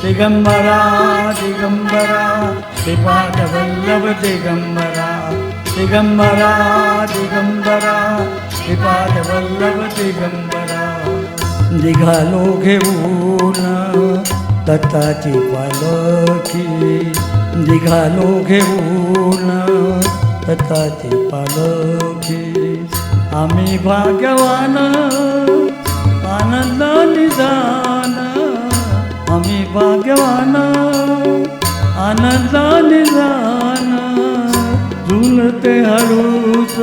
दिगंबरा दिगंबरा श्रीपादवल्लभ दिगंबरा दिगंबरा दिगंबरा श्रीपादवल्लभ दिगंबरा निघालो घेऊन दत्ताची पालखी निघालो घेऊन दत्ताची पालखी आम्ही भाग्यवान आनंद निदान आम्ही भाग्यवान आनंद निदान झुलते हळूच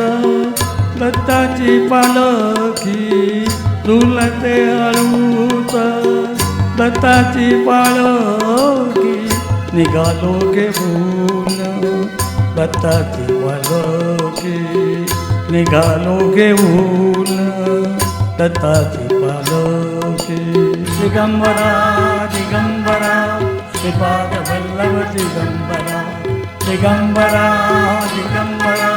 दत्ताची पालखी झुलते हळूच दत्ताची पालखी निघालो घेऊन दत्ताची पालखी निघालो घेऊन दत्ताची पालखी दिगंबरा दिगंबरा श्रीपादवल्लभ दिगंबरा दिगंबरा दिगंबरा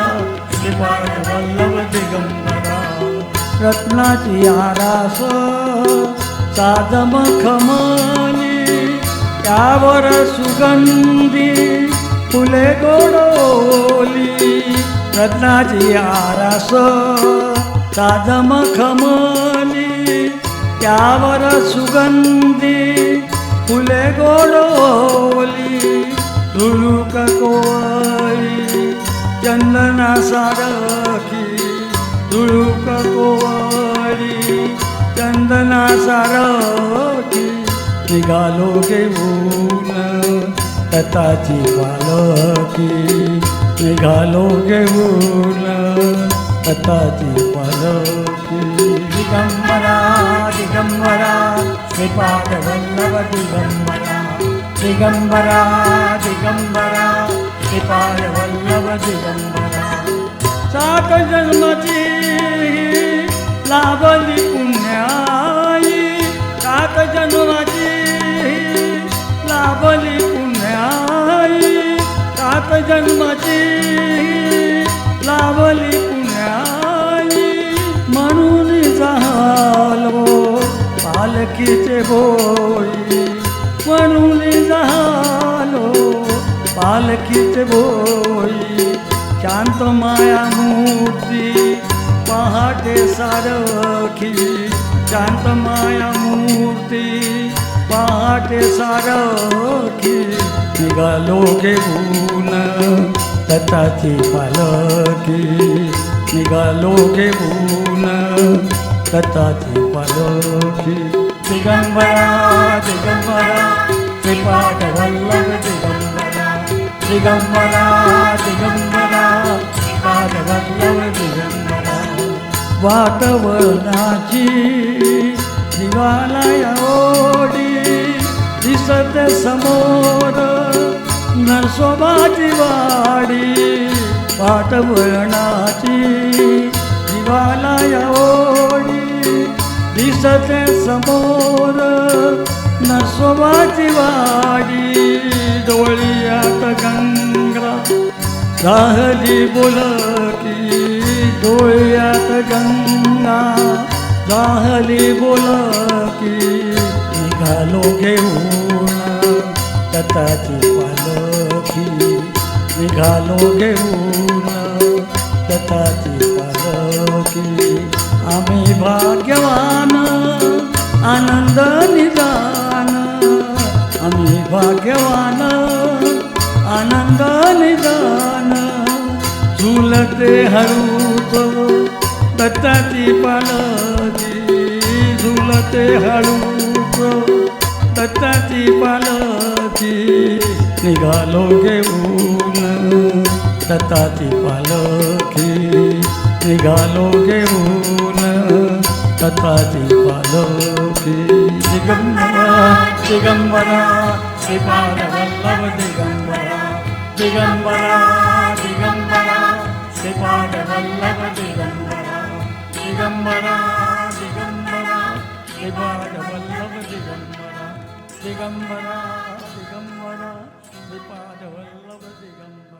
श्रीपादवल्लभ दिगंबरा रत्नाची आरास साधम खमली त्यावर सुगंधी फुले गोडोली रत्नाची आरास साधम खमली त्यावर सुगंधी फुले गोडोली झुळूक कोवळी चंदना सारखी झुळूक कोवळी चंदना सारखी निघालो घेऊन दत्ताची पालखी निघालो घेऊन दत्ताची पालखी दिगंबरा दिगंबरा श्रीपादवल्लभ दिगंबरा दिगंबरा दिगंबरा श्रीपादवल्लभ दिगंबरा सात जन्मची लाभली पुण्याई सात जन्माची लाभली पुण्याई सात जन्माची लाभली पुण्याई म्हणून झालो पालखीचे भोई म्हणून झालो पालखीचे भोई शांत माया मूर्ती पहाटे सारखी शांत माया मूर्ती पहाटे सारखी निघालो घेऊन दत्ताची पालखी निघालो घेऊन दत्ताची पालखी दिगंबरा दिगंबरा श्रीपादवल्लभ दिगंबरा दिगंबरा दिगंबरा श्रीपादवल्लभ दिगंबरा वातावरणाची दिवाला ओढी दिसत समोर नरसोबाची वाडी वातावरणाची दिवाला ओढी दिसत समोर नरसोबाची वाडी डोळ्यात गंगा राहली बोलकी डोळ्यात गंगा राहली बोलकी निघालो घेऊन दत्ताची पालखी निघालो घेऊन दत्ताची पालखी आम्ही भाग्यवान आनंद निदान आम्ही भाग्यवान आनंद निदान झुलते हळूच दत्ताची पालखी झुलते हळूच दत्ताची पालखी निघालो घेऊन दत्ताची पालखी निघालो घेऊन दत्ताची पालखी दिगंबरा दिगंबरा श्रीपादवल्लभ दिगंबरा दिगंबरा दिगंबरा श्रीपादवल्लभ दिगंबरा दिगंबरा दिगंबरा श्रीपादवल्लभ दिगंबरा दिगंबरा दिगंबरा श्रीपादवल्लभ दिगंबरा